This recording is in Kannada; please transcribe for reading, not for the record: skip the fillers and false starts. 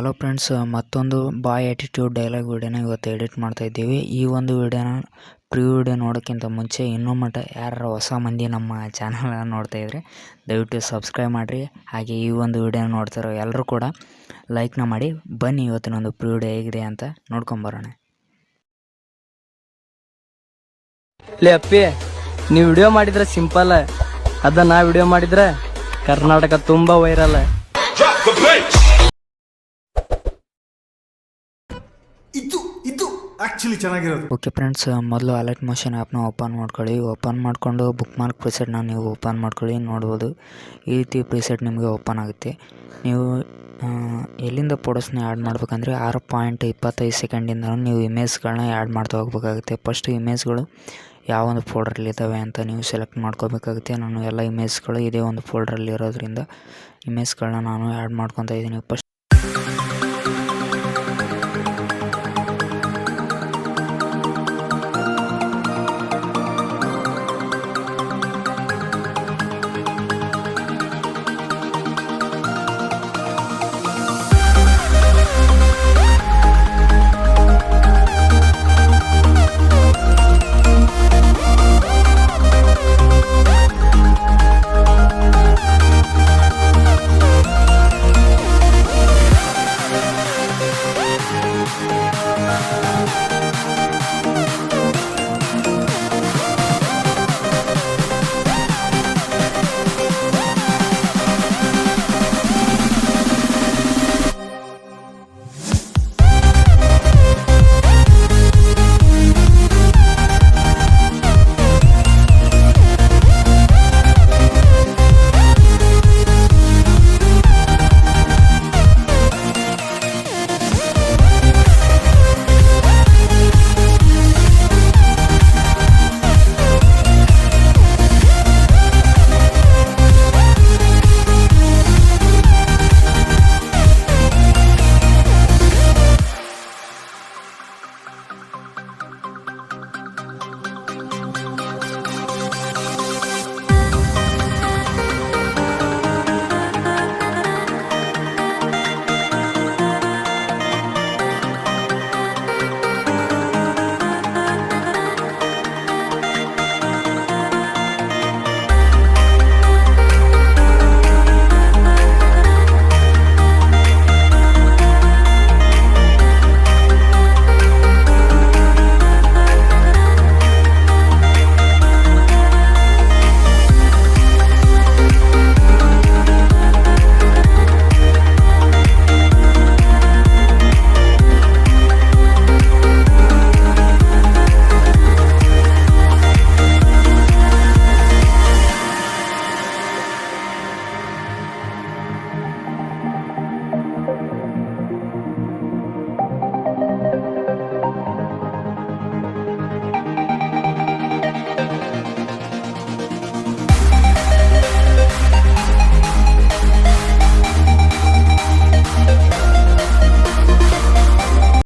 ಹಲೋ ಫ್ರೆಂಡ್ಸ್, ಮತ್ತೊಂದು ಬಾಯ್ ಆ್ಯಟಿಟ್ಯೂಡ್ ಡೈಲಾಗ್ ವಿಡಿಯೋನ ಇವತ್ತು ಎಡಿಟ್ ಮಾಡ್ತಾ ಇದ್ದೀವಿ. ಈ ಒಂದು ವಿಡಿಯೋನ ವಿಡಿಯೋ ನೋಡೋಕ್ಕಿಂತ ಮುಂಚೆ ಇನ್ನೂ ಮಟ್ಟ ಯಾರು ಹೊಸ ಮಂದಿ ನಮ್ಮ ಚಾನಲ್ ನೋಡ್ತಾ ಇದ್ರೆ ದಯವಿಟ್ಟು ಸಬ್ಸ್ಕ್ರೈಬ್ ಮಾಡಿರಿ. ಹಾಗೆ ಈ ಒಂದು ವಿಡಿಯೋನ ನೋಡ್ತಾರೋ ಎಲ್ಲರೂ ಕೂಡ ಲೈಕ್ನ ಮಾಡಿ. ಬನ್ನಿ ಇವತ್ತಿನೊಂದು ವಿಡಿಯೋ ಹೇಗಿದೆ ಅಂತ ನೋಡ್ಕೊಂಬರೋಣ. ಲೇ ಅಪ್ಪಿ, ನೀವು ವಿಡಿಯೋ ಮಾಡಿದ್ರೆ ಸಿಂಪಲ್, ಅದ ನಾ ವಿಡಿಯೋ ಮಾಡಿದ್ರೆ ಕರ್ನಾಟಕ ತುಂಬಾ ವೈರಲ್. ಓಕೆ ಫ್ರೆಂಡ್ಸ್, ಮೊದಲು ಅಲೈಟ್ಮೋಷನ್ ಆ್ಯಪ್ನ ಓಪನ್ ಮಾಡ್ಕೊಳ್ಳಿ. ಓಪನ್ ಮಾಡಿಕೊಂಡು ಬುಕ್ ಮಾರ್ಕ್ ಪ್ರಿಸೆಟ್ನ ನೀವು ಓಪನ್ ಮಾಡ್ಕೊಳ್ಳಿ. ನೋಡ್ಬೋದು ಈ ರೀತಿ ಪ್ರಿಸೆಟ್ ನಿಮಗೆ ಓಪನ್ ಆಗುತ್ತೆ. ನೀವು ಎಲ್ಲಿಂದ ಫೋಟೋಸ್ನ ಆ್ಯಡ್ ಮಾಡ್ಬೇಕಂದ್ರೆ 6.25 ಸೆಕೆಂಡಿಂದ ನೀವು ಇಮೇಜ್ಗಳನ್ನ ಆ್ಯಡ್ ಮಾಡ್ತಾ ಹೋಗ್ಬೇಕಾಗುತ್ತೆ. ಫಸ್ಟ್ ಇಮೇಜ್ಗಳು ಯಾವ ಒಂದು ಫೋಲ್ಡ್ರಲ್ಲಿದ್ದಾವೆ ಅಂತ ನೀವು ಸೆಲೆಕ್ಟ್ ಮಾಡ್ಕೋಬೇಕಾಗುತ್ತೆ. ನಾನು ಎಲ್ಲ ಇಮೇಜ್ಗಳು ಇದೇ ಒಂದು ಫೋಲ್ಡ್ರಲ್ಲಿ ಇರೋದ್ರಿಂದ ಇಮೇಜ್ಗಳನ್ನ ನಾನು ಆ್ಯಡ್ ಮಾಡ್ಕೊತಾ ಇದ್ದೀನಿ.